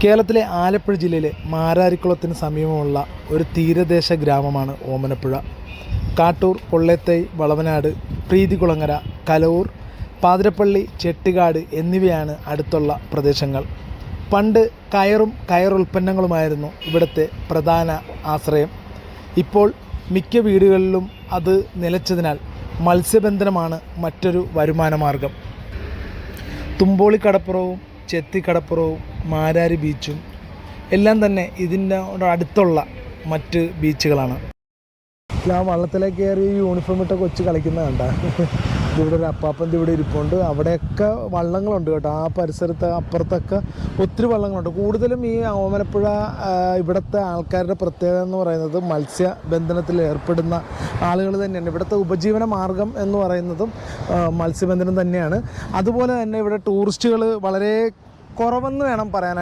കേരളത്തിലെ ആലപ്പുഴ ജില്ലയിലെ മാരാരിക്കുളത്തിന് സമീപമുള്ള ഒരു തീരദേശ ഗ്രാമമാണ് ഓമനപ്പുഴ. കാട്ടൂർ, പൊള്ളേത്തൈ, വളവനാട്, പ്രീതികുളങ്ങര, കലവൂർ, പാതിരപ്പള്ളി, ചെട്ടിക്കാട് എന്നിവയാണ് അടുത്തുള്ള പ്രദേശങ്ങൾ. പണ്ട് കയറും കയറുൽപ്പന്നങ്ങളുമായിരുന്നു ഇവിടുത്തെ പ്രധാന ആശ്രയം. ഇപ്പോൾ മിക്ക വീടുകളിലും അത് നിലച്ചതിനാൽ മത്സ്യബന്ധനമാണ് മറ്റൊരു വരുമാന മാർഗം. തുമ്പോളി കടപ്പുറവും ചെത്തിക്കടപ്പുറവും മാരാരി ബീച്ചും എല്ലാം തന്നെ ഇതിൻ്റെ അടുത്തുള്ള മറ്റ് ബീച്ചുകളാണ്. ആ വള്ളത്തിലേക്ക് കയറി യൂണിഫോം ഇട്ട കൊച്ചു കളിക്കുന്ന കണ്ട. ഇവിടെ ഒരു അപ്പാപ്പൻ്റെ ഇവിടെ ഇരിപ്പുണ്ട്. അവിടെയൊക്കെ വള്ളങ്ങളുണ്ട് കേട്ടോ. ആ പരിസരത്ത് അപ്പുറത്തൊക്കെ ഒത്തിരി വള്ളങ്ങളുണ്ട്. കൂടുതലും ഈ ഓമനപ്പുഴ ഇവിടുത്തെ ആൾക്കാരുടെ പ്രത്യേകത എന്ന് പറയുന്നത് മത്സ്യബന്ധനത്തിൽ ഏർപ്പെടുന്ന ആളുകൾ തന്നെയാണ്. ഇവിടുത്തെ ഉപജീവന മാർഗം എന്ന് പറയുന്നതും മത്സ്യബന്ധനം തന്നെയാണ്. അതുപോലെ തന്നെ ഇവിടെ ടൂറിസ്റ്റുകൾ വളരെ കുറവെന്ന് വേണം പറയാനായിട്ട്.